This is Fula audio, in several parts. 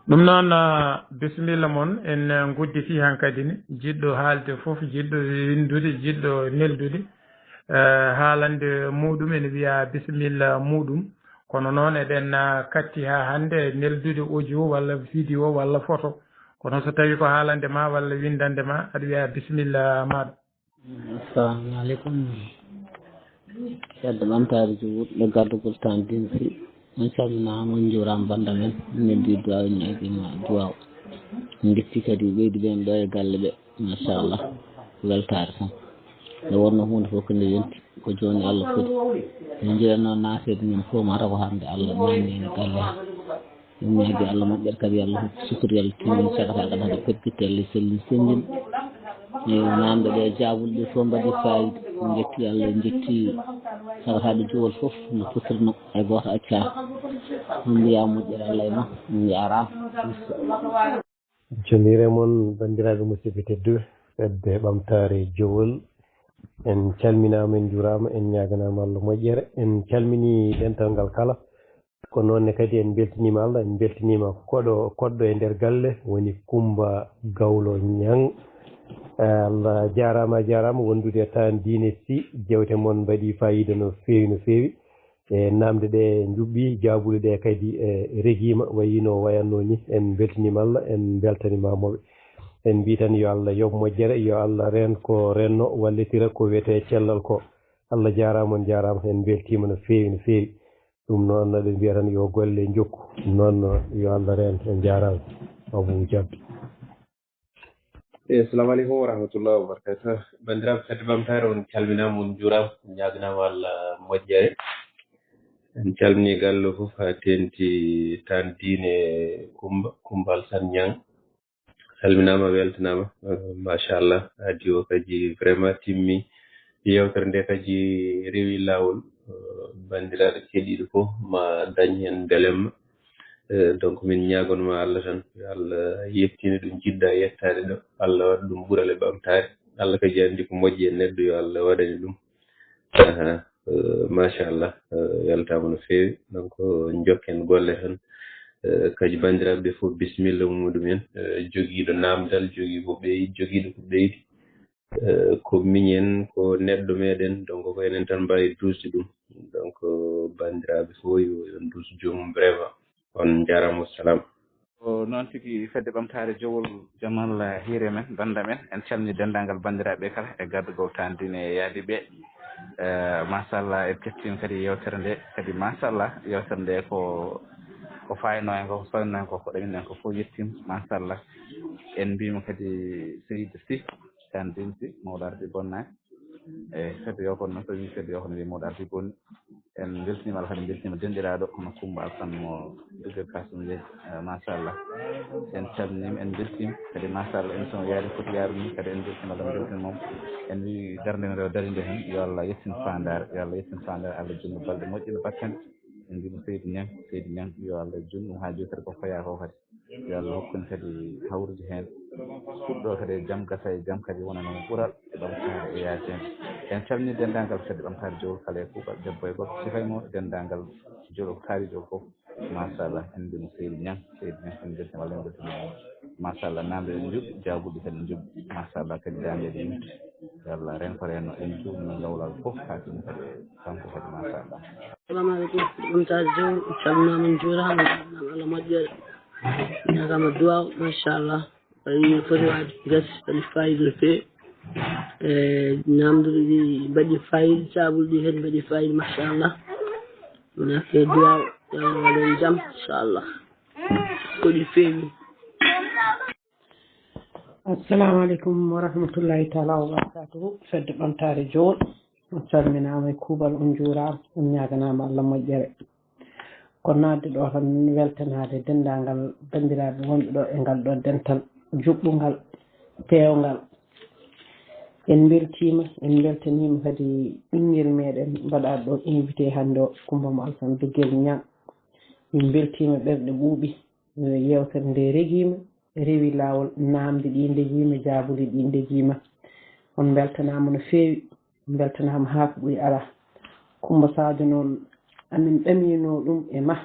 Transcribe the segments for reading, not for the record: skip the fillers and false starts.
ɗum noon bisimilla moon en gudditi han kadi ne jiɗɗo haalde fof jiɗɗo windude jiɗɗo neldude haalande muɗum ene wiya bisimilla muɗum kono noon eɗen katti ha hande neldude audio walla vidéo walla photo kono so tawi ko haalande ma walla windande ma aɗa wiya bisimilla maɗa. Assalamu alaikum. Yadda ɓamtare juurɗo gardugol tan dinsi on calminama on juurama banda men neddi duwaw ñaguima duwaw getti kadi ɓeydi ɓen ɗo e galle ɓe machallah weltare tan nde wonno hunde fof ko nde yonti ko joni Allah foti en jiiɗan noon naafede men fof mata ko hande Allah nanni en galle en ñaagui Allah moƴƴere kadi Allah hokki sukori Allah timin cagata kadi hade perkitte Allah selli sendin namde ɗe jabuɗe ɗe fof mbaɗi fayida en jetti Allah en jetti sagataɗo jowol fof no putirno hay goto acca on mbiya moƴƴere Allah e ma on jarama jonire moon bandiraɓe musidɓe tedduɓe fedde ɓamtare jowol en calminama en juurama en ñaganama Allah moƴƴere en calmini dental ngal kala ko noonne kadi en beltinima Allah en beltinima koɗɗo e nder galle woni Coumba Gawlo Niang Allah jarama wondude tan diine si jewte moon mbaɗi fayida no fewi e namde ɗe jubɓi jabuɗe ɗe kadi reguima wayino wayanno ni en beltinima Allah en beltanimamoɓe en mbi tan yo Allah yob moƴƴere yo Allah ren ko renno wallitira ko wiyete cellal ko Allah jarama on jarama en beltima no fewi ɗum noon ɗen mbiya tan yo golle jokku ɗum noon yo Allah ren en jarama Abou Diaby. Assalamu alaikum wa rahmatullahi wa barakatuh. Bandiraɓe fedde ɓamtare on calminama on juurama ñaganama Allah moƴƴere en calmini galle fof ha tenti tan diine Coumba Alassane Niang salminama weltanama machallah radio kadi vraiment timmi yewtere nde kadi rewi lawol bandiraɓe keɗiɗo fof ma dañ hen belemma donc min ñagonoma Allah tan yo Allah yettina ɗum jiɗɗa yettade ɗo Allah waɗa ɗum ɓuurale ɓamtare Allah kadi andi ko moƴƴi e neɗɗo yo Allah waɗani ɗum machallah weltama no fewi donc jokken golle tan kadi bandiraɓe ɓe fof bisimilla muɗumen joguiɗo namdal joguiɗo ko ɓeydi ko miñen ko neɗɗo meɗen donc ko enen tan mbawi dusde ɗum donc bandiraɓe fof yon dus joomum vraiment on jarama wassalam. Noon tigi fedde ɓamtare jowol jamal hiire men banda men en calmini dendagal bandiraɓe kala e gardugol tandine e yaadi ɓe machallah en kettima kadi yewtere nde kadi machallah yewtere nde ko fayno en ko soyno en ko ɗamin en ko fof yettima machallah en mbima kadi Seydou Sy tandine Sy mawɗo ardi bonnani e fedde yo kon noon so wi fedde yo kono wi mawɗo ardi bonni en beltinima Allah kadi beltinima denɗiraɗo hono Coumba Alassane mo Dugel Kasum Dieng machallah en calminima en beltima kadi machallah émission yaari foti yaarude ni kadi en beltima Allah beltinimamo en wi darde nde darinde hen yo Allah yettin fandare Allah junno balɗe moƴƴe no battane en mbimo Seydou Niang yo Allah junno ha jotere ko faya ko kadi yo Allah hokkun kadi hawrude hen fuɗɗo kadi jaam gasa e jaam kadi wona noon ɓuural e ɓamtare e yaajede en calmini dendagal fedde ɓamtare jowol kala e kuuɓa debbo e gorko sifaymo dendagal jolo kaalijo fof machallah en mbimo Seydou Niang en beltima Allah en beltinima machallah namde en juɓɓi jabuɗi kadi en juɓɓi machallah kadi dañede yimɓe yo Allah ren ko renno en juumno lawlal fof hakino kadi kanko kadi machallah. Assalamu alaikum ɓamtare jowol calminama en juurama Allah moƴƴere ñagama duwaw machallah wayi foti wade gas waɗi fayida no fewi namdude ɗi mbaɗi fayida sabule ɗi kadi mbaɗi fayida machallah nakke duwaw yo Allah waɗen jaam inchallah koɗi fewi. Assalamu alaikum wa rahmatullahi taala wa barakatuhu fedde ɓamtare jowol on calminama e kuuɓal on juurama on ñaganama Allah moƴƴere ko nadde ɗo tan weltanade dendagal bandiraɓe wonɓe ɗo e ngal ɗo dental juɓɓugal peewgal en beltima en beltanima kadi ɓinguel meɗen mbaɗaɗo ɗo invité hande o Coumba Alassane Dugel Niang min beltima ɓerɗe ɓuuɓi yewtere nde reguima rewi lawol namde ɗi ndeguima jaabuli ɗi ndeguima on beltanama no fewi beltanama ha ko ɓuuri ala Coumba Sadio noon amin ɗamino ɗum e ma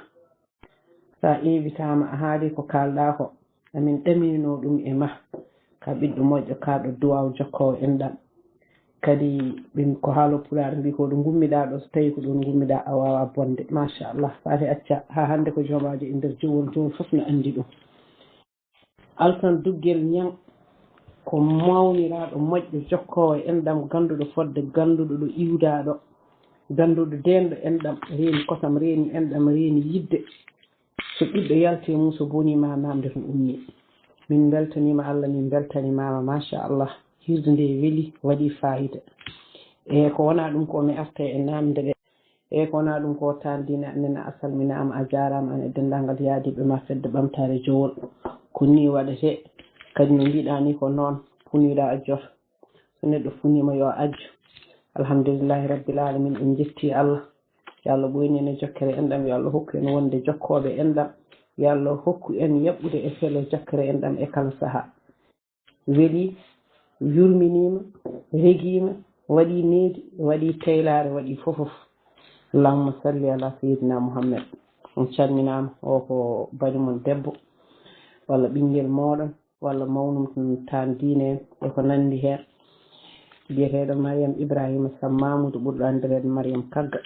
sa invitama a haali ko kalɗa ko amin ɗamino ɗum e ma ka ɓiɗɗo moƴƴo kaɗo duwaw jokkowo enɗam kadi ɓin ko haalo pulaar mbi ko ɗo gummiɗa ɗo so tawi ko ɗon gummiɗa a wawa bonde machallah faati acca ha hande ko jomajo e nder jowol fof no andi ɗum Alassane Duguel Niang ko mawniraɗo moƴƴo jokkowo enɗam ganduɗo fodde ganduɗo ɗo iwdaɗo ganduɗo denɗo enɗam reeni kosam reeni enɗam reeni yidde so ɓiɗɗo yalti mum so bonima namde to ummi min beltanima Allah min beltanimama machallah hirde nde weeli waɗi fayida e ko wona ɗum ko mi arta e namde ɗe e ko wona ɗum ko tandina annena a salminama a jarama an e dendagal yaadiɓe ma fedde ɓamtare jowol ko ni waɗete kadi no mbiɗa ni ko noon punira a jot so neɗɗo funima yo ajju alhamdulillahi rabbil alamin en jetti Allah yo Allah ɓoyni en e jokkere enɗam yo Allah hokku en wonde jokkoɓe enɗam yo Allah hokku en yaɓɓude e felo jokkere enɗam e kala saaha weeli yurminima reguima waɗi needi waɗi taylare waɗi fofof allahumma salli ala sayyidina Muhammad on calminama o ko banimon debbo walla ɓinguel moɗon walla mawnum tan diine e ko nandi hen biyeteɗo Mariame Ibrahima Sam Mamoudou ɓurɗo andirede Mariame Kagga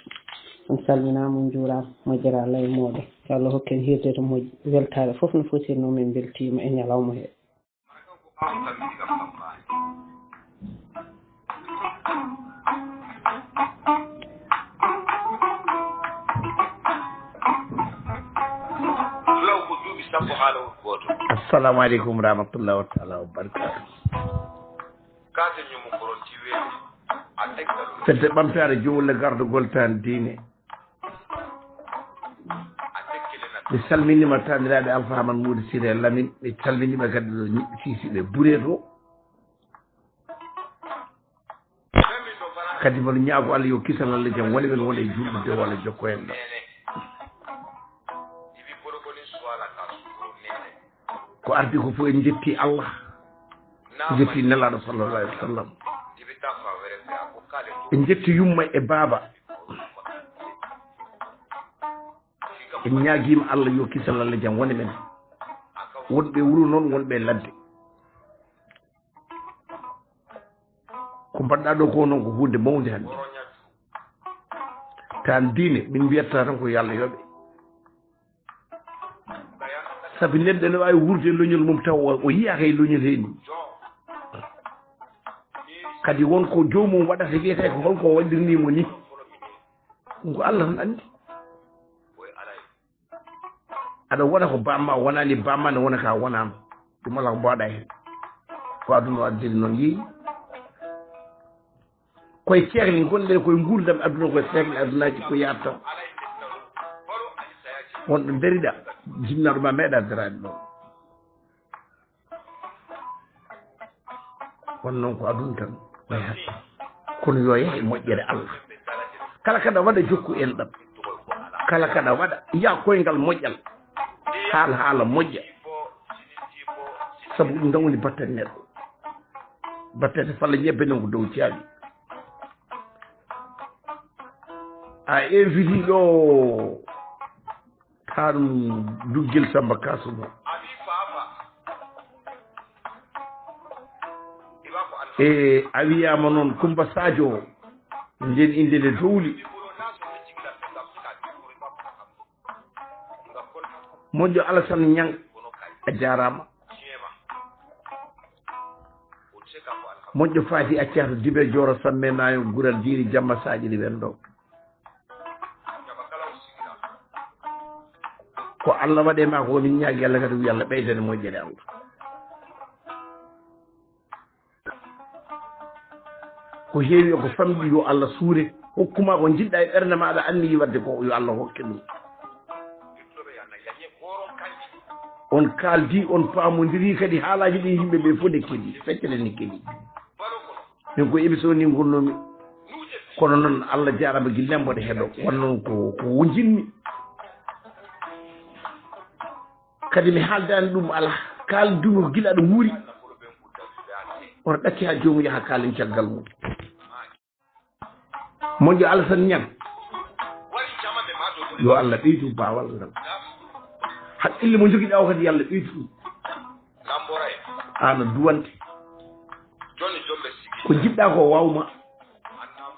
on calminama on juurama moƴƴere Allah e moɗon yo Allah hokken hirde to moƴƴi weltare foof no fotirno min beltima e ñalawma he assalamu aleykum rahmatullah wa taala wa barakatu fedde ɓamtare jowolle gardugol tan diine mi salminima taniraɓe Alpha Hamad Moudy Siré Lamine mi salminima kadi ɗo ñiɓɓe sisiɓe ɓuure to kadi mono ñaago Allah yo kisal Allah jam woni men wona e julɗude walla jokko hen ɗo ko ardi ko fof en jetti Allah jetti nelaɗo sallallahu alayhi wa sallam en jetti yumma e baaba en ñaaguima Allah yo kisal Allah jam woni men wonɓe wuuro noon wonɓe ladde ko mbaɗɗa ɗo ko noon ko hunde mawde hande tan diine min mbiyata tan ko yo Allah yoɓe sabi neɗɗo ene wawi wurde e leñol mum taw o yiyaka e leñol heni kadi wonko jomum waɗata wiyete ko holko waɗirnimo ni ɗum ko Allah tan andi aɗa wona ko bamma wonani bamma ne wona ka wonama ɗum ala ko mbawaɗa hen ko aduna addiri noon yeeyi koye ceehle gonɗen koye guurdam aduna koye ceehle adunaji ko yaata taw wonɗo dariɗa jinnaɗo ma meeɗa daraade ɗon won noon ko aduna tan ɓayata kono yo yehe moƴƴere Allah kala kaɗa waɗa jokku en ɗam kala kaɗa waɗa ya koyngal moƴƴal haala moƴƴa sabu ɗum tan woni battane neɗɗo battete falla ñebbe noon ko dow caaɓi a inviti ɗo tan Duguel Samba Kasumo e a wiyama noon Coumba Sadio nden inde nde dowli moƴƴo Alassane Niang a jarama moƴƴo Fati Accato Dibe Joro Samme Nayo Gural Jiri Jamma Saƴiri ɓen ɗo ko Allah waɗe ma ko min ñaagui Allah kadi wi Allah ɓeydane moƴƴere Allah ko heewi ko famɗi yo Allah suure hokkuma ko jiɗɗa e ɓerde maɗa anniyi wadde ko yo Allah hokke ɗum on kaldi on pamodiri kadi haalaji ɗi yimɓe ɓe fof ne keeɗi feccere ne keeɗi min ko émission ni gonnomi kono noon Allah jarama guillemboɗe heeɗo won noon ko wonjinmi kadi mi haaldani ɗum ala kaldumo guila aɗa wuuri oto ɗacci ha jomum yaha kaalen caggal mum moƴƴo Alassane Niang yo Allah ɓeydu bawal ngal haqqille mo jogiɗa o kadi yalla ɓeytu ɗum ana duwante ko jiɗɗa ko wawma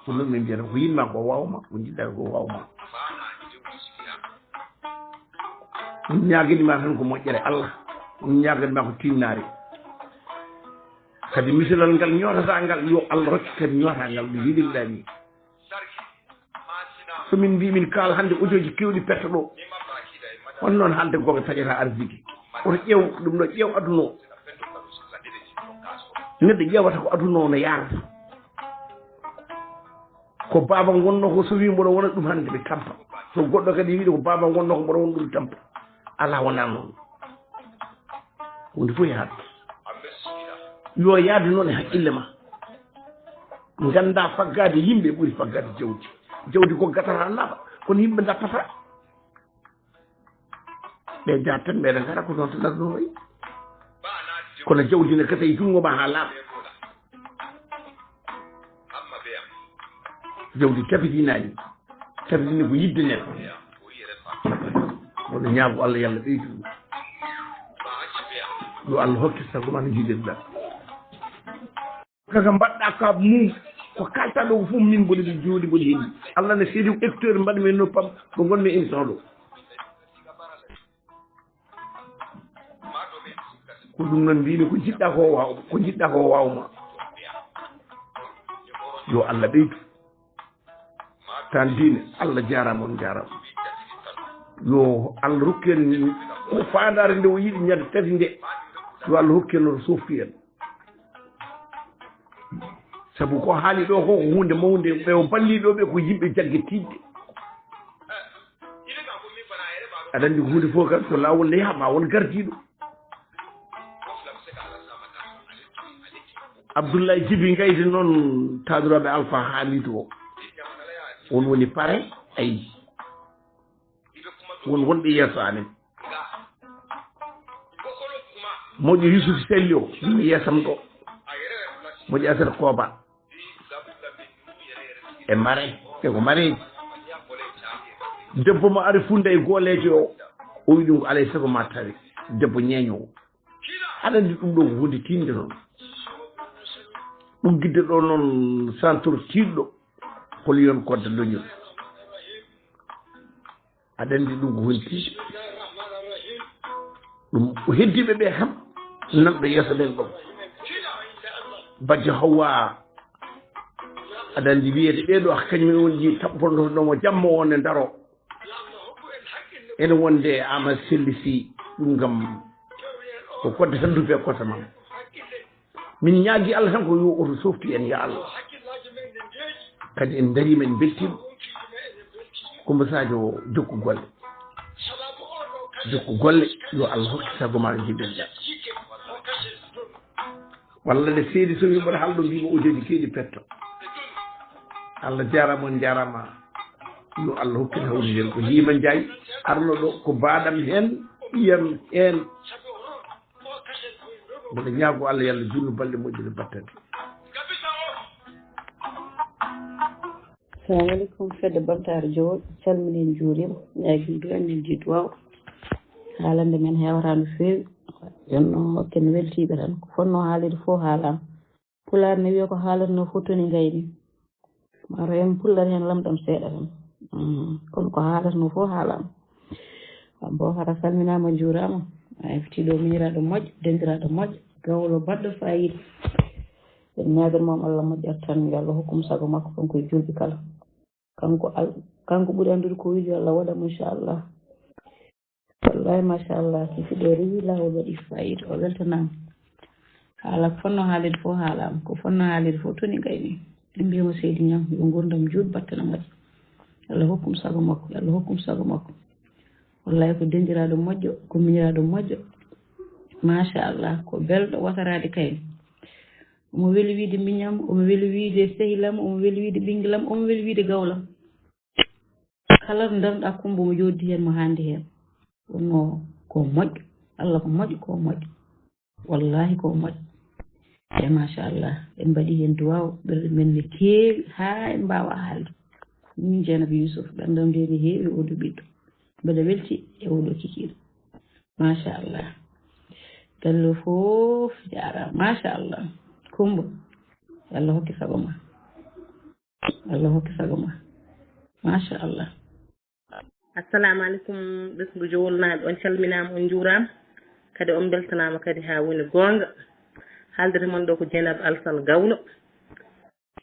ko noon min mbiyata ko yinma ko wawma ko jiɗɗa ko wawma min ñaguinima tan ko moƴƴere Allah min ñaguinima ko timnare kadi misilal ngal ñootata ngal yo Allah rokki kadi ñoota ngal ɗo yiɗirɗa ni somin mbi min kaala hannde audio ji kewɗi petta ɗo on noon haalde goɓe taƴata arsiki oto ƴeew ɗum ɗo ƴeew aduna o neɗɗo ƴeewata ko aduna o no yarata ko baaba gonno ko so wi mboɗo wona ɗum hannde ɓe tampa so goɗɗo kadi wiide ko baaba gonno ko mboɗo wona ɗum tampa ala wona noon hunde fof yahat yo yaade noon e haqqille ma ganda faggade yimɓe ɓuuri faggade jawdi jawdi ko gatata nafa kono yimɓe dappata ɓe jaat tan ɓeɗa gara ko noon to ɗarɗo wayi kono jawdi ne kata e junngo ma ha laaɓa jawdi tabitinaani tabitini ko yidde nen oɗo ñaago Allah yalla ɓeydu ɗum yo Allah hokki sago ma no jiɗirɗa kaka mbaɗɗa ka mum ko kalta ɗo ko fof min mboɗo ɗi jooɗi mboɗi heeɗi Allah ne seedi hecteur mbaɗmi no pam ko gonmi émission ɗo ko ɗum noon mbimi ko jiɗɗa ko waw ko jiɗɗa ko wawma yo Allah ɓeydu tan diine Allah jarama on jarama yo Allah rokki en ko fandare nde o yiɗi ñande tati nde yo Allah hokki en oto softu en sabu ko haali ɗo ko hunde mawde ɓe o balliɗo ɓe ko yimɓe jagge tidde aɗa andi ko hunde fof kadi so lawol ne yaha ma won gardiɗo Abdoulaye Djibi Gayde noon taduraɓe Alpha haalido o on woni pare ayi won wonɓe yeeso amen moƴƴo Youssouf Selli o yimi yeesam ɗo moƴƴo Asata Koba e mare e ko mareji debbo mo ari funde e gooleje o wi ɗum ko alay sago ma tawi debbo ñeeñowo aɗa andi ɗum ɗo ko hunde tinde noon ɗum gidde ɗo noon centre tiɗɗo hol yon kodde loñol aɗa andi ɗum ko hunde tiɗɗo ɗum heddiɓe ɓe kam nanɗo yeeso ɗen ɗo bajjo Hawa aɗa andi wiyede ɓeɗo kañumen woni tappotoɗomo jamma wonde daro ene wonde Amadou Selli Sy ɗum gam ko kodde tan dupe kota mam min ñaagui Allah tan ko yo oto softu en ya Allah kadi en darima en beltima Coumba Sadio jokku golle yo Allah hokki sago ma jiɗɗen walla nde seedi so yimɓe halɗo mbima audio ji keeɗi petto Allah jarama on jarama yo Allah hokkita hawriden ko Hima Ndiaye arno ɗo ko baɗam hen ɓiyam hen mboɗo ñaago Allah yalla junnu balɗe moƴƴude battade assalamu aleykum fedde bamtare Jool calmini juurima ñaagui duwannen jiitu waw haalande men hewata no feewi jonno ken weltiɓe tan ko fonno haalede fof haalama pulaar ne wiya ko haalatno fottoni gayni maro en pullat hen lamɗam seeɗa tan kono ko haalatno fof haalama bo hara salminama juurama a heftiɗo miñiraɗo moƴƴo dendiraɗo moƴƴo gawlo baɗɗo fayida en ñaganmam Allah moƴƴat tan yo Allah hokkum sago makko kanko e julɓe kala kanko ɓuuri andude ko wiide Allah waɗamo inchallah wallahi machallah kifiɗo rewi lawol waɗi fayida o weltanama haala ko fonno haalede fof haalama ko fonno haalede fof toni gayni en mbiyamo seydi ñam yo gurdam juuɗe battana moƴƴo Allah hokkum sago makko Allah hokkum sago makko wallahi ko dendiraɗo moƴƴo ko miñiraɗo moƴƴo machallah ko belɗo watarade kayne omo weeli wiide miñam omo weeli wiide sehilam omo weeli wiide ɓinguelam omo weeli wiide gawlam kala to darnoɗa Coumba mo joddi hen mo handi hen wonno ko moƴƴo Allah ko moƴƴo ko moƴƴo wallahi ko moƴƴo e machallah en mbaɗi hen duwaw ɓerɗe men ne keewi ha en mbawa haalde min Dieynaba Youssouf ɓerdam nde ne heewi oɗo ɓiɗɗo mbeɗa welti e oɗo kikiɗo machallah gallo fof jarama machallah Kumba Allah hokki sago ma Allah hokki sago ma machallah assalamu alaikum bisbu jowolnaaɓe on calminaama on njuuraama kadi on mbeltanaama kadi haa woni goonga haaldata man ɗo ko Dieynaba Alassane Gawlo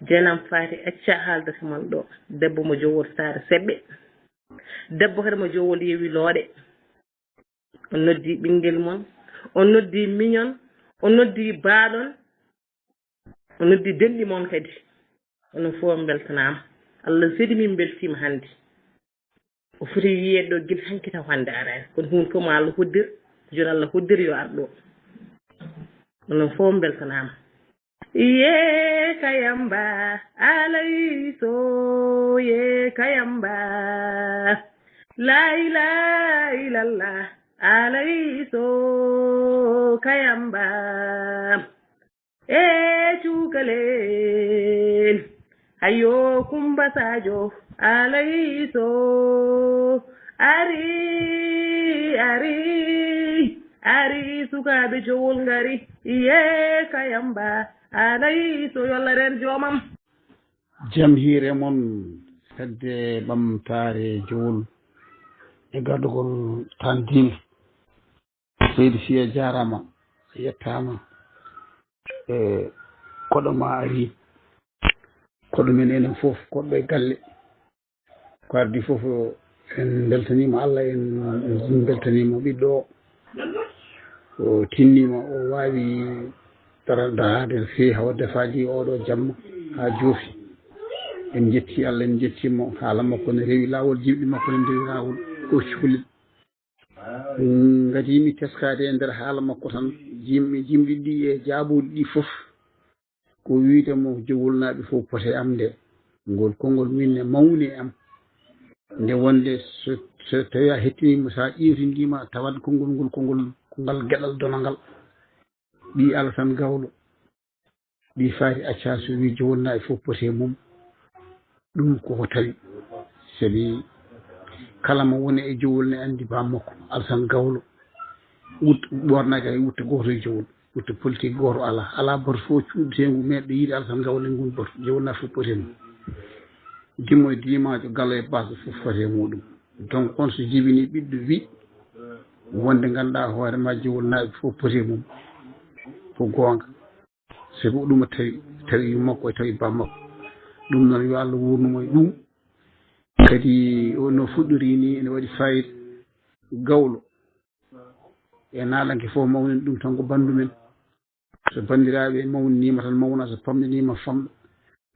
Dieynaba Faty Acca haaldata man ɗo debbo mo jowol Saare Seɓɓe debbo kadi mo jowol Yewi Looɗe on noddii ɓinngel mon on noddii miñon on noddii baaɗon on noddii denɗi mon kadi onon fof on mbeltanaama Allah sedi min mbeltiima hannde o foti yiyeede ɗo gila hanki taw hannde araani kono hunde fof mo Allah hoddir joni Allah hoddir yo ar ɗo onon fof mbeltanaama ye kayamba alayso ye kayamba la ilaha illallah alayso kayamba e cukalen ayo Kumba Sadio alayso ari sukaaɓe jowol ngari ye kayamba alayso yolla ren joomam jam hiire mon fedde ɓamtaare jowol e gardugol tandine seydi Siya jarama yettama e koɗo ma ari koɗo men enen fof koɗɗo e galle ko ardi fof en beltanima Allah en beltanima ɓiɗɗo o tinnima o wawi darade no fewi hawa defaji oɗo jamma ha joofi en jetti Allah en jettimo haala makko ne rewi lawol jiɓɗi makko ne rewi lawol ko cukalel gati yimi teskade e nder haala makko tan jimɗi ɗi e jaabuɗi ɗi fof ko wiidemo jowolnaɓe fof pote am nde ngol konngol min ne mawni e am nde wonde so tawi a hettinima sa ƴewtindima tawat konngol ngol kongal gueɗal donal ɓi Alassane Gawlo ɓi Faty Acca so wi jowolnaɓe fof pote mum ɗum koko tawi sabi kala mo woni e jowol ne andi bammakko Alassane Gawlo ɓornaki ay wutta goto e jowol wutta politique goto ala bato fof cuuɗitengu meɗɗo yiide Alassane Gawlo e ngun bato jowolnaɓe fof pote mum dimmo e dimajo galo e baso fof fote muɗum donc on so jibini ɓiɗɗo wi wonde ganduɗa hoorema jowolnaɓe fof pote mum ko gonga sabi ko ɗum tawi makko e tawi bammakko ɗum noon yo Allah wurnumo e ɗum kadi no fuɗɗori ni ene waɗi fayida Gawlo e naaɗanke fof mawnin ɗum tan ko bandu men so bandiraɓe mawninima tan mawna so famɗinima famɗa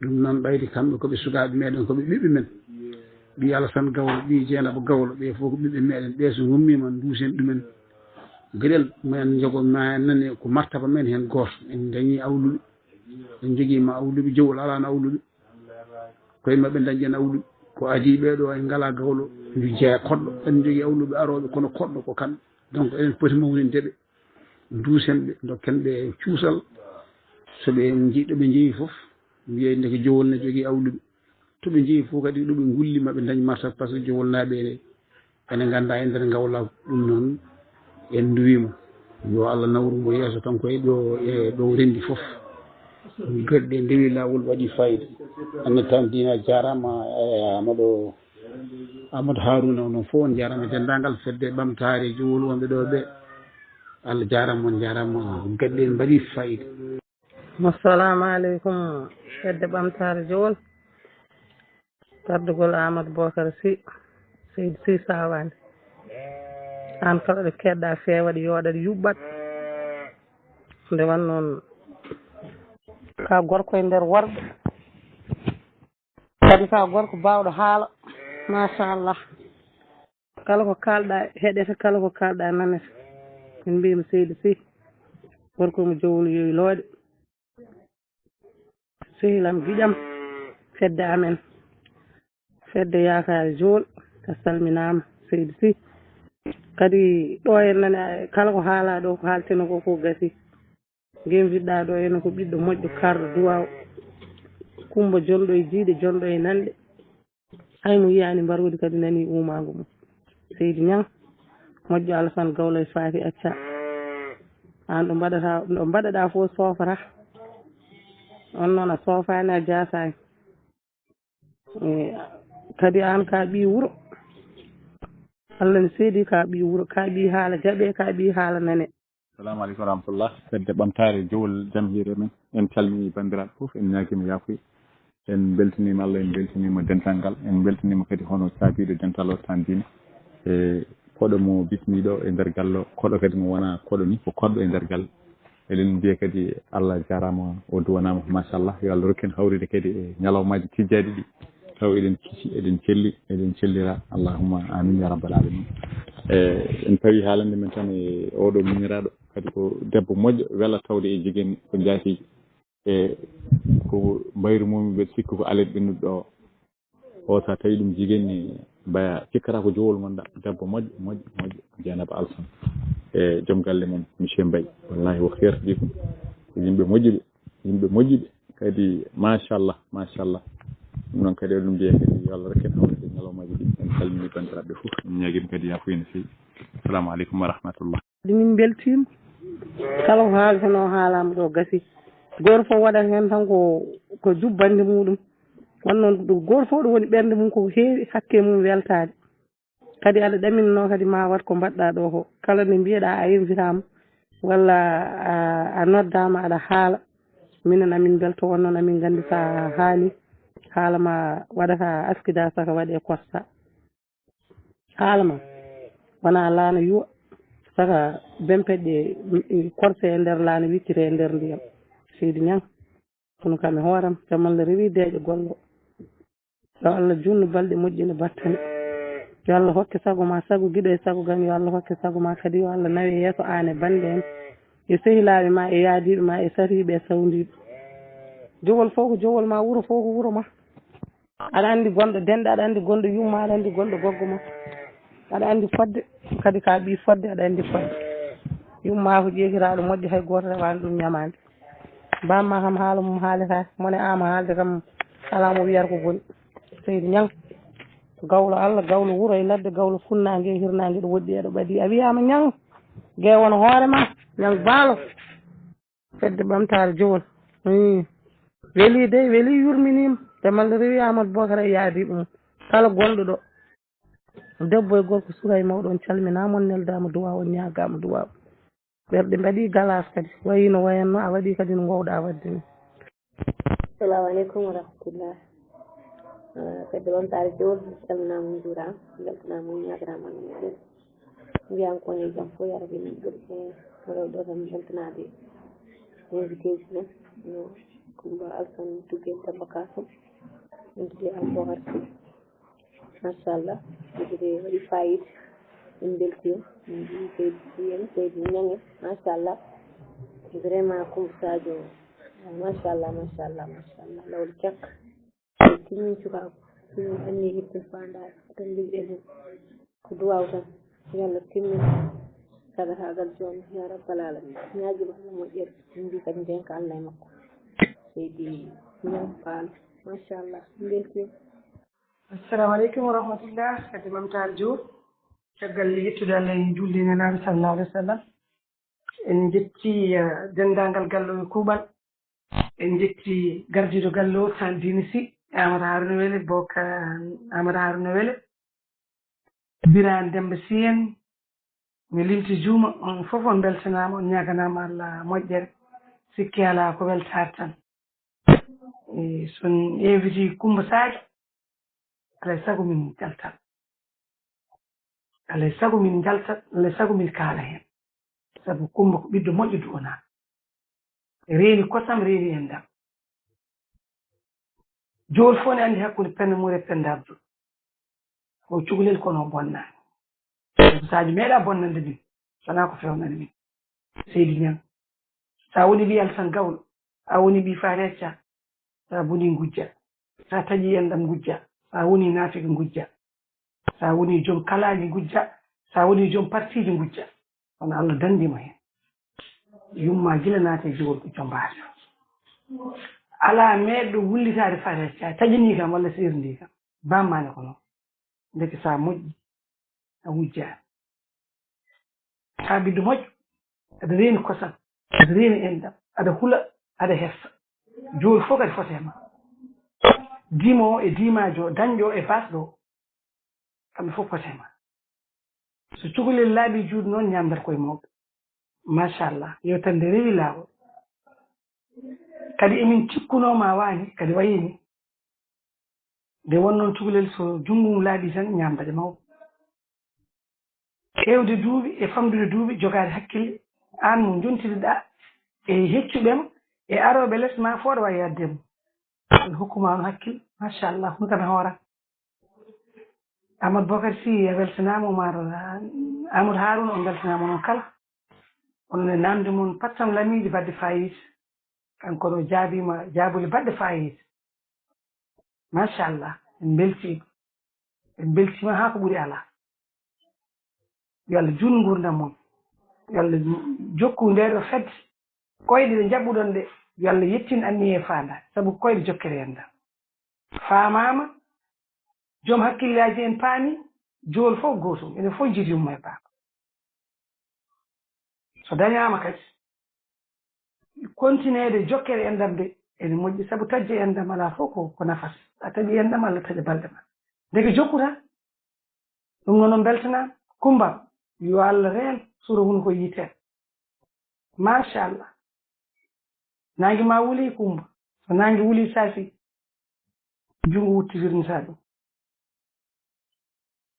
ɗum noon ɓayde kamɓe koɓe sukaɓe meɗen koɓe ɓiɓɓe men ɓi Alassane Gawlo ɓi Dieynaba Gawlo ɓe fof ko ɓiɓɓe meɗen ɓe so gummima duusen ɗumen gueɗel men jogo ma nani ko martaba men hen goto en dañi awluɓe en joguima awluɓe jowol alano awluɓe koye mabɓe dañƴi en awluɓe ko adi ɓeɗo en ngala Gawlo mbi jeeya koɗɗo en jogui awluɓe aroɓe kono koɗɗo ko kamɓe donc enen poti mawnindeɓe duusenɓe dokkenɓe cuusal soɓe jiɗɗo ɓe jeeyi foof mbiye nde ko jowol ne jogui awluɓe toɓe jeeyi fof kadi ɗoɓe gullima ɓe dañi martaba par ce que jowolnaɓe ene ganda e nder Gawla ɗum noon en duwimo yo Allah nawrumo yeeso tan koye ɗo rendi foof gueɗe ndewi lawol waɗi fayida anne tan dina jarama Amadou Harouna onon fof on jarama dendagal fedde ɓamtare jowol wonɓe ɗo ɓe Allah jarama on jarama gueɗe en mbaɗi fayida assalamu aleykum fedde ɓamtare jowol tardugol Amadou Bocar Sy Seydi Sy Sawande an kala ɗo keɗɗa fewaɗe yoɗaɗe yuɓɓat nde wan noon ka gorko e nder worɓe kadi ka gorko bawɗo haala machallah kala ko kalɗa heɗete kala ko kalɗa nanete min mbima Seydi Sy gorko mo jowol Yewi Looɗe sehilam giƴam fedde amen fedde yakare jowol a salminama Seydi Sy kadi ɗo en nani kala ko haala ɗo ko haalteno ko gasi gemviɗɗa ɗo ene ko ɓiɗɗo moƴƴo karɗo duwaw Kumba jonɗo e jiiɗe jonɗo e nanɗe hay mo yiyani mbarodi kadi nani umago mum Seydi Niang moƴƴo Alassane Gawlo e Faty Acca an ɗo mbaɗaɗa fof sofata on noon a sofani a jasani kadi an ka ɓi wuuro Allah ne seedi ka ɓi wuuro ka ɓi haala jaɓe ka ɓi haala nane. Assalamu aleykum wa rahmatullah fedde ɓamtare jowol jam hiire men en calmini bandiraɓe fof en ñaguima yafuya en beltanima Allah en beltanima dental ngal en beltanima kadi hono saabiɗo dental o tan dine e koɗo mo bismiɗo e nder galle o koɗo kadi mo wona koɗo ni ko koɗɗo e nder galle eɗen mbiya kadi Allah jarama o duwanama machallah yo Allah rokken hawride kadi e ñalawmaji tijjaɗi ɗi taw eɗen kiisi eɗen celli eɗen cellira allahumma amin ya rabbal alamin en tawi haalande men tan e oɗo miñiraɗo kadi ko debbo moƴƴo wela tawde e jiguen ko jaatijo e ko mbayru mum mbeɗa sikki ko alet ɓennuɗo o sa tawi ɗum jiguen ni mbaya cikkata ko jowol gonɗa debbo moƴƴo Dieynaba Alassane e joom galle mum monsieur Mbaye wallahi wo hertidi ɗum ko yimɓe moƴƴuɓe kadi machallah ɗum noon kadi eɗen mbiya kadi yo Allah rokken hawrede ñalawmaji ɗi en calmini bandiraɓe fof en ñaguima kadi yafuya no fewi assalamu aleykum wa rahmatullah min beltima kala ko haaltano haalama ɗo gasi goto fof waɗat hen tan ko jubbande muɗum wonnoon goto fof ɗo woni ɓerde mum ko heewi hakke mum weltade kadi aɗa ɗaminno kadi ma wat ko mbaɗɗa ɗo ko kala nde mbiyeɗa a invitama walla a noddama aɗa haala minen amin belto wonnoon amin gandi sa haali haala ma waɗata askida saka waɗe kosta haala ma wona laana yuwa saka bempeɗɗe korse e nder laana wiccite e nder ndiyam seydi ñang kono kam e hooram jam Allah rewi deeƴo gollo yo Allah junnu balɗe moƴƴine battane yo Allah hokke sago ma sago guiɗo e sago gam yo Allah hokke sago ma kadi yo Allah nawe yeeso an e bande en e sehilaɓe ma e yaadiɓe ma e sariɓe e sawdiɓe jowol fof ko jowol ma wuuro fof ko wuuro ma aɗa andi gonɗo denɗo aɗa andi gonɗo yumma aɗa andi gonɗo goggo ma aɗa andi fodde kadi ka ɓi fodde aɗa andi fodde yumma ko ƴeekiraɗo moƴƴo hay goto rewani ɗum ñamade bamma kam haala mum haalata mone ama haalde kam ala mo wiyata ko boni seydi ñang gawlo Allah gawlo wuuro e ladde gawlo funnague e hirnague ɗo woɗɗi eɗo ɓaadi a wiyama ñang guewono hoorema ñang baalo fedde ɓamtare jowol weeli de weeli yurminima demalde rewi Amadou Bocara e yaadiɓe mum kala gonɗo ɗo debbo e gorko suka e mawɗo on calminama on neldama duwaw on ñaggama duwaw ɓerɗe mbaɗi galas kadi wayino wayanno a waɗi kadi no gowɗa wadde ni. Assalamu aleykum wa rahmatullah fedde ɓamtare jowol calminama on juurama beltanama on ñaganama on meɗen mbiyam kone jaam fo yaraɓe min ɗum e rewɗo tan beltanade invité ji men no Coumba Alassane Touguel Demba Kasum invité Aboubakar Sy machallah invité waɗi fayida min beltima min mbi seydi Sy en seydi Niang en machallah vraiment Coumba Sadio machallah lawol cakka timmin cukako timmin anni hitten fandare tan ligɗen hen ko duwaw tan yo Allah timmin sagatagal joni ya rabbal alamin ñaaguima Allah moƴƴere min mbi kadi ndenka Allah e makko seydi Niang Fall machallah beltima. assalamu aleykum wa rahmatullah kadi ɓamtare jowol caggal yettude Allah e julde nenaɓe sallallahu alayhi wa sallam en jetti dendagal galle o e kuuɓal en jetti gardiɗo galle o tan dine Sy Amadou Harouna Wele boka Amadou Harouna Wele Birane Demba Sy en mi limti juuma on fof on beltanama on ñaganama Allah moƴƴere sikki ala ko weltare tan son invité Coumba Sadio alay sago min jaltat alay sago min jaltat alay sago min kaala hen sabu Coumba ko ɓiɗɗo moƴƴo duwona reeni kosam reeni en ndam jowol fof ne andi hakkude Penda Mouré Penda Abdou o cukalel kono bonnani sabu Sadio meeɗa bonnande min sona ko fewnani min seydi Niang sa woni ɓi Alassane Gawlo a woni ɓi Faty Acca sa boni gujja sa taƴi enɗam gujja sa woni naafika gujja sa woni joom kalaji gujja sa woni joom partiji gujja kono Allah dandima hen yumma gila naate jogol ko jombato ala meɗɗo wullitade Faty Acca taƴini kam walla sirdi kam bammane ko noon ndeke sa moƴƴi a wujjani haa biddu moƴƴo aɗa reeni kosam aɗa reeni enɗam aɗa hula aɗa hefsa jooni fof kadi fote ma diimo o e diimaajo o dañƴo o e basɗo o kamɓe fof fote ma so cukalel laaɓi juuɗe noon ñaamdata koye mawɓe machallah yewtere nde rewi laawol kadi emin cikkunoma waani kadi wayini nde won noon cukalel so junngo mum laaɓi tan ñaamdade mawɓe ƴeewde duuɓi e famdude duuɓi jogaade hakkille aan mo jontideɗaa e heccuɓema e arooɓe les ma fof aɗa wawi yadde mum Allah hokkuma on hakkille machallah ɗum tan hoora Amadou Bocar Sy a weltanama Oumar Amadou Harouna on beltanama noon kala onon e namde mon pattam lamiiji badde fayida kanko ɗo jaabima jaabule badde fayida machallah en beltima haa ko ɓuri alaa yo Allah juutnu nguurdam mon yo Allah jokku nde ɗo fedde koyɗe ɗe jaɓɓuɗon ɗe yo Allah yettin anni e faanda sabu koyɗe jokkere enɗam faamama joom hakkillaji en paami jool fof gootum enen fof jiɗi yumma e baaba so dañama kadi continuede jokkere enɗam de ene moƴƴi sabu tajde enɗam alaa fof ko nafata a taƴi enɗam Allah taƴa balɗe ma ndeke jokkuta ɗum noon on beltanama kumbam yo Allah reen sura huno ko yiiten machallah nangue ma wuli kumba so nangue wuli saafi junngo wuttitirnata ɗum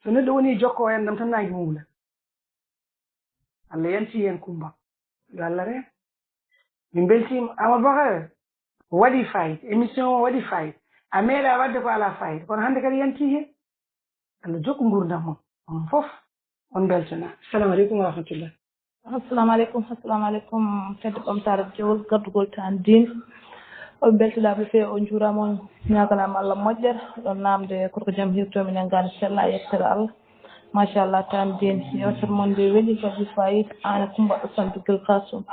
so neɗɗo woni jokko enɗam tan nangue mum wuula Allah yanti hen kumbam yo Allah reen min beltima Amadou Bocar waɗi fayida émission o waɗi fayida a meeɗa wadde ko ala fayida kono hannde kadi yanti hen Allah jokku nguurdam mon on fof on beltana assalamu aleykum wa rahmatullah assalamu aleykum fedde ɓamtare jowol gardugol tan diine o beltoɗaɓe feewi o juurama on ñaganama Allah moƴƴere ɗon namde koto jaam hirtomin en gane sella yettere Allah machallah tan diine yewtere mon nde weeli waɗi fayida an Coumba ɗo santigel kasum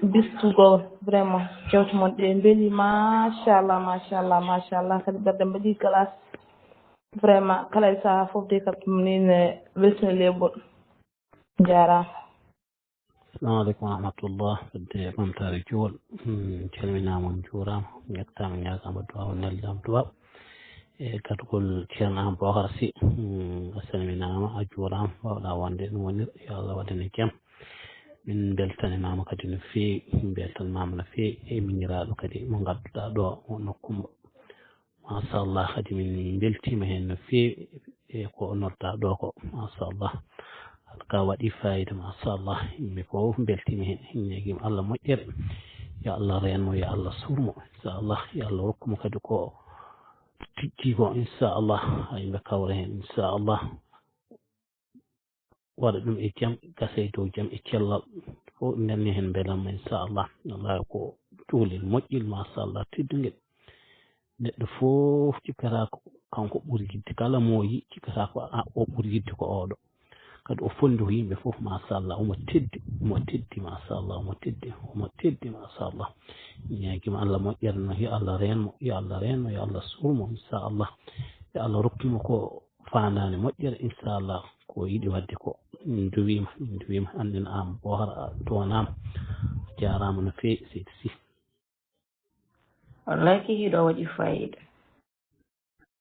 bistugol vraiment jewte mon ɗe beeli machallah kadi ɓerde mbaɗi glace vraiment kala e saaha fof de kam ɗum ni ne weltini leeɓol jarama assalamu aleykum wa rahmatullah fedde ɓamtare jool calminama on juurama yettama ñagama duwaw nellidama duwaw e gadugol ceerno Amadou Bocar Sy a salminama a juurama wawɗa wonde ɗum wonir yo Allah waɗane jaam min beltanimama kadi no feewi min beltanimama no feewi e miñiraɗo kadi mo gadduɗa ɗo wonno Coumba machallah kadi min beltima hen no feewi e ko nodda ɗo ko machallah ka waɗi fayida machallah yimɓe fof beltima hen ñeguima Allah moƴƴere yo Allah renmo yo Allah surmo inchallah yo Allah rokkumo kadi ko tijji ko inchallah ha yimɓe kawra hen inchallah waɗa ɗum e jaam gasa e dow jaam e cellal fof nanni hen beelamma inchallah Allah ko cuhlel moƴƴil machallah tedduguel neɗɗo fof cikkata ko kanko ɓuuri yidde kala mo yi cikkata ko o ɓuuri yidde ko oɗo kadi o fondi ko yimɓe fof machallah omo teddi machallah omo teddi machallah ñaguima Allah moƴƴere no yo Allah renmo yo Allah surmo inchallah yo Allah rokkimo ko fandade moƴƴere inchallah ko yiɗi wadde ko min duwima andina Amadou Bocar donama jarama no feewi seydi Sy wallahi kihiɗo waɗi fayida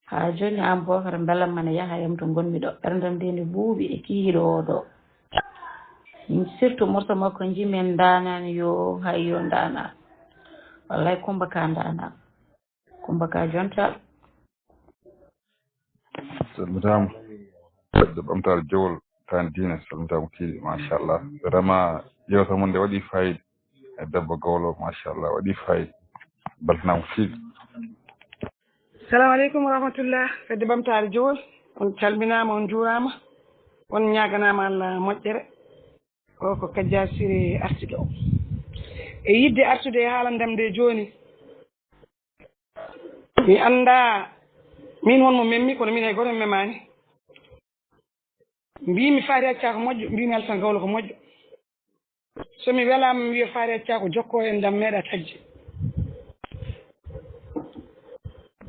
ha joni Amadou Bocar beelamma ne yaaha yam to gonmi ɗo ɓerdam nde nde buuɓi e kihiɗo oɗo surtout morso makko jimin danani yo hay yo dana wallahi Coumba ka dana Coumba ka jontal salmitama fedde ɓamtare jowol tan diine salmitama kiiɗi machallah vraiment yewta mon nde waɗi fayida e debbo gawlo machallah waɗi fayida beltanama kiiɗi assalamu aleykum wa rahmatullah fedde ɓamtare jowol on calminama on juurama on ñaganama Allah moƴƴere o ko Kadia Siré artude o e yidde artude e haalandam nde joni mi anda min wonmo memmi kono min hay goto mi memani mbimi Faty Accah ko moƴƴo mbimi Alassane Gawlo ko moƴƴo somi welama mi wiya Faty Accah ko jokko en dam meeɗa tajde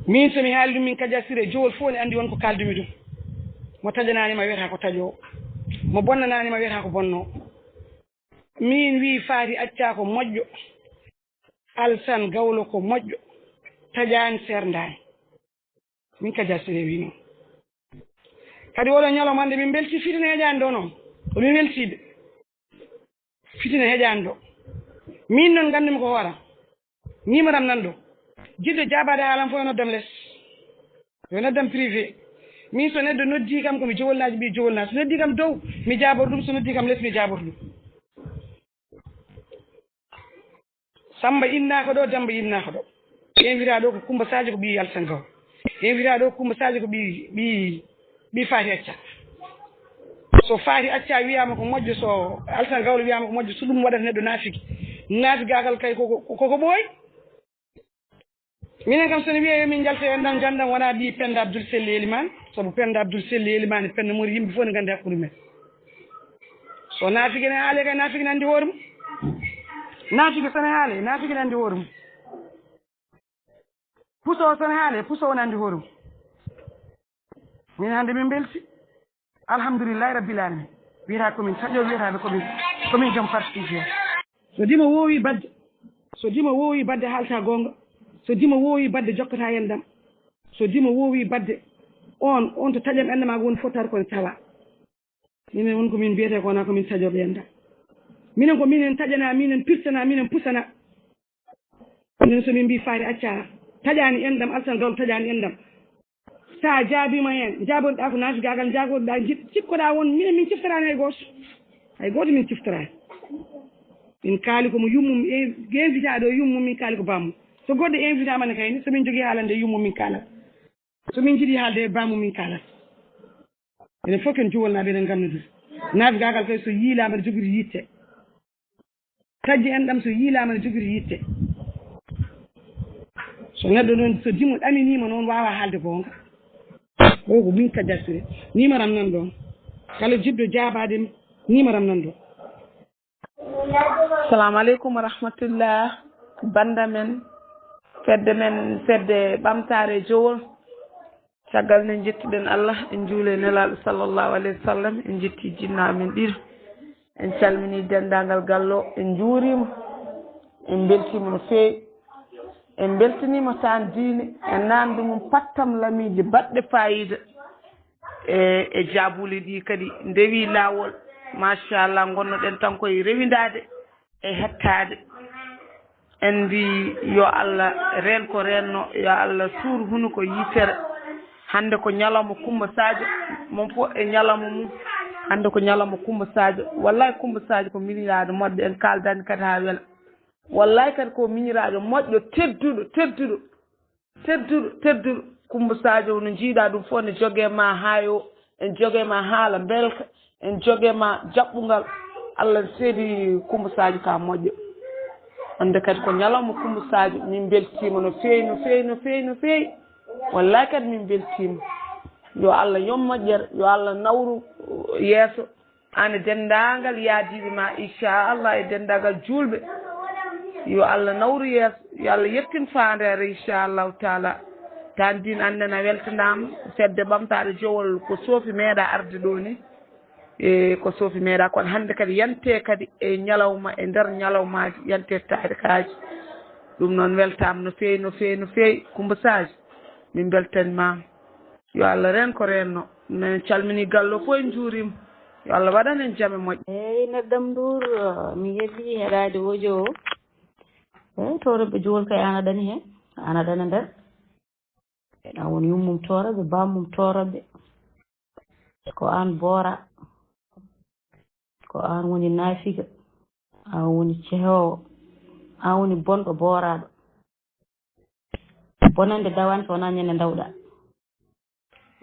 min somi haali ɗum min Kadia Siré jowol fof ne andi wonko kaldumi ɗum mo tajananima wiyata ko taƴowo mo bonnananima wiyata ko bonno min wi faati acca ko moƴƴo Alsan Gawlo ko moƴƴo taƴani serdani min Kadia Siré wi noon kadi oɗo ñalawmande min belti fitina heƴani ɗo noon omin weltide fitina heƴani ɗo min noon gandumi ko hooram nimaram nan ɗo jiɗɗo jabade haalam fof yo noddam less yo noddam privé min so neɗɗo noddi kam komi jowolnaji ɓi jowolnaji so noddi kam dow mi jaboto ɗum so noddi kam less mi jaboto ɗum Samba innaka ɗo Demba innaka ɗo invita ɗo ko Coumba Sadio ko ɓi Alsan Gawlo invita ɗo Coumba Sadio ko ɓi Faty Acca so Faty Acca wiyama ko moƴƴo so Alsan Gawlo wiyama ko moƴƴo so ɗum waɗata neɗɗo naafigagal kay koko ɓooyi minen kam sono wiye min jalta enɗam gandam wona ɓi Penda Abdoul Selli Elimane saabu Penda Abdoul Selli Elimane Penda mori yimɓe fof ne gandi hakkude men so naafigi ne haale kay naafigi ne andi hoore mum naafigi sone haale naafigi ne andi hoore mum puso sone haale puso wona andi hoore mum min hannde min belti alhamdoulillahi rabbil alamin wiyata komin taƴo wiyataɓe komin joom participé so dima wowi badde haalta gonga so dima wowi badde jokkata yendam so dima wowi badde on to taƴam ɓendema woni fottata kone tawa minen won komin mbiyete ko wona komin taƴoɓe yendam minen ko minen taƴana minen pirtana minen pusana minen somin mbi Faty Acca taƴani endam Alsan Gawlo taƴani endam sa jaabima hen jaboɗa ko naafigagal jagoɗa cikkoɗa won minen min ciftorani hay goto min ciftorani min kaali komo yummum invitaɗo yummum min kaali ko bammum so goɗɗo invité amane kayni somin jogui haalande yummum min kaalat somin jiiɗi haalde bammum min kaalat enen fof ken juwolnaɓe eɗen ganndodiri naafigagal kay so yiilama ne jogori yitte tajji en ɗam so yiilama ne jogori yitte so neɗɗo noon so dimo ɗaminima noon wawa haalde gonga o ko min Kadia Siré nimaram nan ɗon kala jiɗɗo jabade nimaram nan ɗon assalamu aleykum wa rahmatullah banda men fedde ɓamtare jowol caggal nde jettuɗen Allah en juule nelaɗo sallllahu alayhi wa sallam en jetti jinnaɓe men ɗiɗo en calmini dendagal gallo en juurima en beltima no feewi en beltanima tan diine en namde mum pattam lamiji baɗɗe fayida e jabuli ɗi kadi ndewi lawol machallah gonnoɗen tan koye rewidade e hettade en mbi yo Allah ren ko renno yo Allah suur huno ko yitere hande ko ñalawma Coumba Sadio mon fof e ñalawma mum hande ko ñalawma Coumba Sadio wallahi Coumba Sadio ko miñiraɗo moƴƴo en kaldani kadi ha weela wallahi kadi ko miñiraɗo moƴƴo tedduɗo Coumba Sadio no jiiɗa ɗum fof ne joguema haayo en joguema haala belka en joguema jaɓɓugal Allah seedi Coumba Sadio ka moƴƴo hande kadi ko ñalawma Coumba Sadio min beltima no feewi wallahi kadi min beltima yo Allah yom moƴƴere yo Allah nawru yeeso ane dendagal yaadiɓe ma inchallah e dendagal julɓe yo Allah nawru yeeso yo Allah yettin fandere inchallahu taala tan din anden a weltanama fedde ɓamtare jowol ko soofi meeɗa arde ɗo ni e ko soofi meeɗa kono hande kadi yante kadi e ñalawma e nder ñalawmaji yante tayde kaji ɗum noon weltama no feewi Coumba Sadio min beltanimama yo Allah ren ko renno min calmini gallo fof en juurima yo Allah waɗan en jaame moƴƴe eyyi neddam Ndour mi yelli heɗade wojo o eyyi toroɓe jowol kay an aɗani hen an aɗana nder an woni yummum toroɓe bammum toroɓe ko an boora ko an woni naafiga an woni cehowo an woni bonɗo booraɗo bonande dawani so wona ñande dawɗa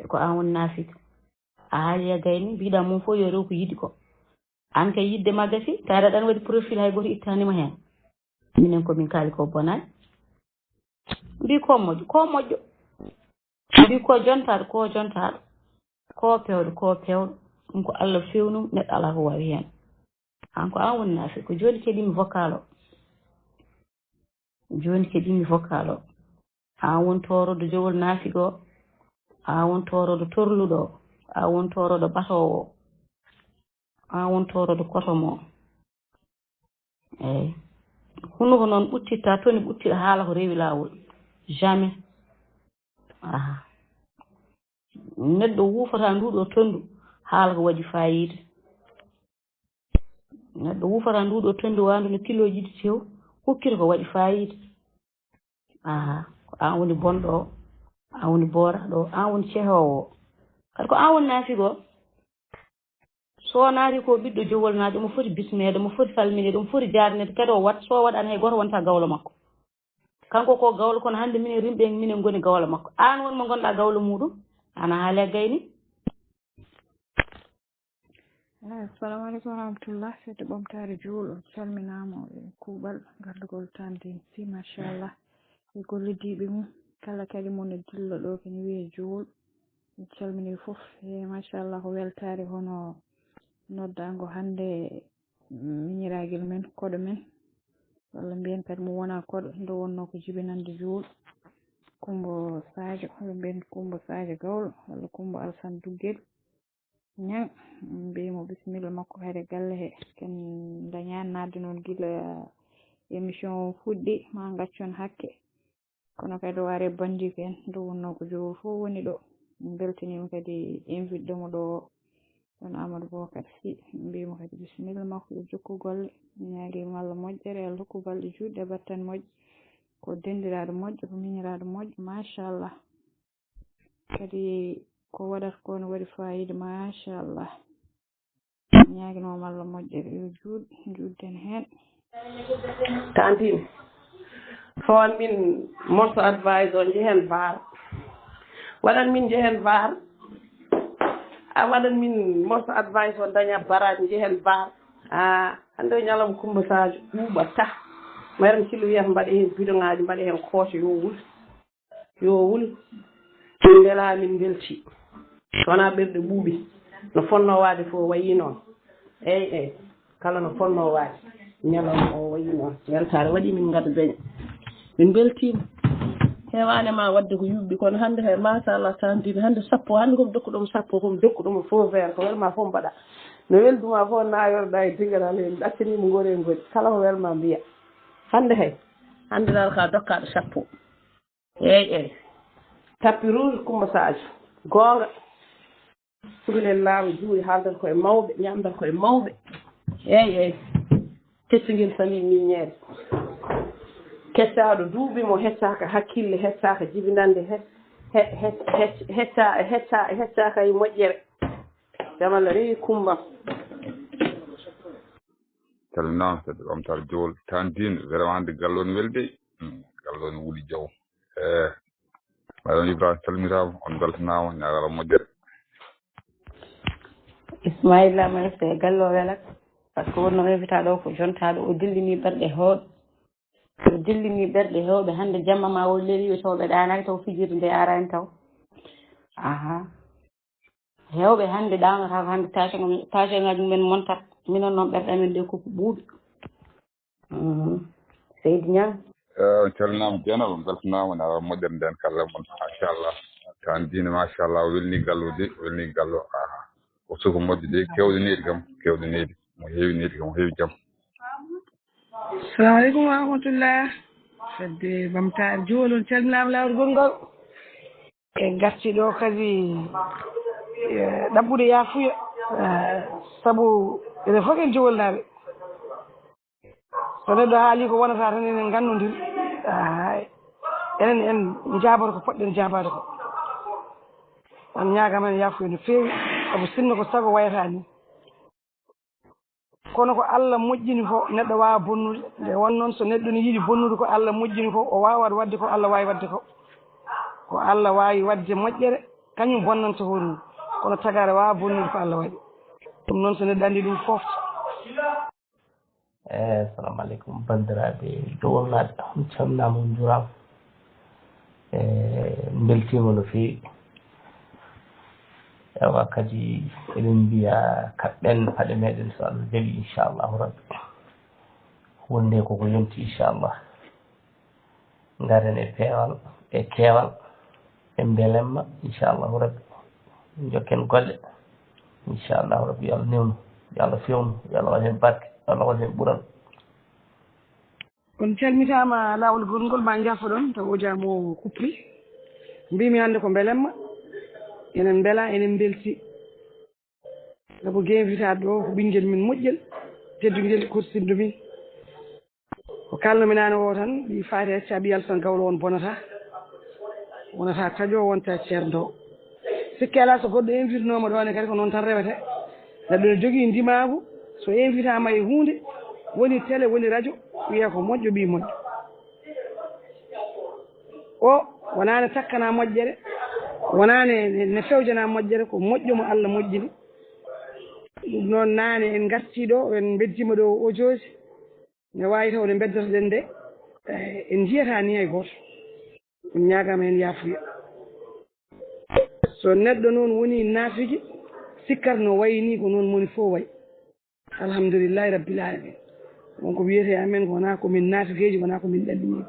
ko an woni naafiga a haali e gayni mbiɗa mum fof yo rew ko yiɗi ko an kay yidde ma gasi taade aɗan waɗi profil hay goto ittanima hen minen komin kaali ko bonani mbi ko moƴƴo mbi ko jontaɗo ko pewɗo ɗum ko Allah fewnum neɗɗo ala ko wawi hen an ko an woni naafiga ko joni keɗimi vocal o an woni toroɗo jowol naafiga o an woni toroɗo torluɗo o an woni toroɗo batowo o an won torode kotomo eyi hunnuko noon ɓuttitta toni ɓuttiɗa haala ko rewi laawol jamais aha neɗɗo wufata nduɗo tondu haala ko waɗi fayida neɗɗo wufata nduɗo tondu wandu no kiloji ɗi tew hukkita ko waɗi fayida aha ko an woni bonɗo o an woni booraɗo o an woni cehowo o kadi ko an woni naafigo so naati ko ɓiɗɗo jowol naajo omo foti bismeede omo foti salminede omo foti jarnede kadi o wat so waɗani hay goto wonta gawlo makko kanko ko gawlo kono hannde minen rimɓe minen goni gawlo makko an won mo gonɗa gawlo muɗum ana haale gayni assalamu aleykum warahmatullah fedde ɓamtare juulo on calminama e kuuɓal gardugol tandin si machallah e gollidiɓe mum kala kadi mon e dilla ɗo kene wiye juul en calmini fof e machallah ko weltare hono noddango hannde miñiragel men koɗo men walla mbiyen kadi mo wona koɗo nde wonno ko jibinande juul Kumbo Sadio walla mbiyen Kumbo Sadio Gawlo walla Kumbo Alassane Duguel ñang mbiyimo bisimilla makko hayde galle he ken dañani nadde noon gila émission o fuɗɗi ma gaccon hakke kono kadi o ari bandiko en nde wonno ko jowo fof woni ɗo min beltanima kadi invite ɗomo ɗo ɗon Amadou Bocar Sy mbiyimo kadi bisimilla makko yo jokku golle ñaguima Allah moƴƴere Allah hokku balɗe juɗɗe battane moƴƴe ko dendiraɗo moƴƴo ko miñiraɗo moƴƴo machallah kadi ko waɗata ko ne waɗi fayida machallah ñaguinoma Allah moƴƴere yo juɗden hen tantine fon min morso advice o jehen VAR waɗan min jehen VAR a waɗan min morso advice o daña baraji jehen VAR hande o ñalawma Coumba Sadio ɓuuɓata mayran cillu wiyata mbaɗe hen bidon ngaji mbaɗe hen kooto yo wul min beela min belti wona ɓerɗe ɓuuɓi no fonno waade fof wayi noon eyyi kala no fonno waade ñalawma o wayi noon weltare waɗi min gada daña min beltima hewanema wadde ko yuɓɓi kono hannde hay machallah tantine hannde sappo hannde komi dokkuɗomo sappo komi dokkuɗomo faux vert ko welma fof mbaɗa no welduma fof nayorɗa e dingaral hen ɗaccanima goori e goori kala ko welma mbiya hannde dal ka dokkaɗo sappo eyyi tapis rouge Coumba Sadio gonga sugulen laawa juuɗe haaldata koye mawɓe ñamdata koye mawɓe eyyi keccogel sali miñeede keccaɗo duuɓi mo heccaka hakkille heccaka jibinande heccaka e moƴƴere jam Allah rewi Coumba calminama fedde ɓamtare jowol tantine vraiment hannde galle on welde galle on wuuli jaw maɗon Ibrahima calminama on beltanama ñagala moƴƴere Ismaïla Maysa e galle o welat par ce que wonno invita ɗo ko jontaɗo o dillini ɓerɗe hewɓe hannde jamma ma o lewi taw ɓe ɗanaki taw fijirde nde arani taw hewɓe hannde ɗanata ko hannde taceŋaji mumen montat minen noon ɓerɗe amen ɗe koko ɓuuɓi Seydi Niang on calminama Dieynaba on beltanama ñagala moƴƴere nden kalle mon machallah tantine machallah o welni gallude o welni gallo o soko moƴƴe ɗe kewɗeneɗi mo heewi kam o heewi jaam assalamu aleykum wa rahmatullah fedde ɓamtare juulo on calminama lawol gongol e garti ɗo kadi ɗaɓɓude yafuya saabu enen fof en jowolnaɓe so neɗɗo haali ko wonata tan enen gannodir enen en jabata ko poɗɗen jabade ko on ñagama en yafuya no feewi saabu sinno ko sago wayata ni kono ko Allah moƴƴini ko neɗɗo wawa bonnude nde won noon so neɗɗo ne yiiɗi bonnude ko Allah moƴƴini ko o wawat wadde ko Allah wawi wadde ko Allah wawi wadde moƴƴere kañum bonnanta hoɗum kono tagare wawa bonnude ko Allah waɗi ɗum noon so neɗɗo andi ɗum fofta assalamu aleykum bandiraɓe jowolnaɓe on calminama on juurama beltima no fewi ewa kadi eɗen mbiya kaɓɓen paɗe meɗen so Allah jaaɓi inchallahu rabbi wonde koko yonti inchallah garen e peewal e keewal e beelemma inchallahu rabbi jokken golle inchallahu rabbi yo Allah newnu yo Allah fewnu yo Allah waɗ heen barke yo Allah waɗ heen ɓural on calmitama laawol gongol ma jafo ɗon taw o jaamo kuppri mbimi hannde ko belemma enen beela enen belti sabu guinvitade ɗo ko ɓinguel min moƴƴel teddugel kursindo min ko kalnomi nane o tan ɗi faati acca ɓi Alassane Gawlo on bonata wonata taƴo wonta ceerdo sikki ala so goɗɗo invite noma ɗone kadi ko noon tan rewete neɗɗo ne jogii ndimagu so invite ama e hunde woni télé woni radio wiya ko moƴƴo ɓi moƴƴo o wonane takkana moƴƴere wonane ne fewjana moƴƴere ko moƴƴo mo Allah moƴƴini ɗum noon nane en gartiɗo en beddima ɗo audiose ne wawi taw ne beddotoɗen nde en jiyata ni hay goto en ñagama hen yafuya so neɗɗo noon woni naafiki sikkata no wayni ko noon moni fof way alhamdulillahi rabbil alamin wonko wiyete amen ko wona komin naafikeji wona komin ɗaɗɗiniɓe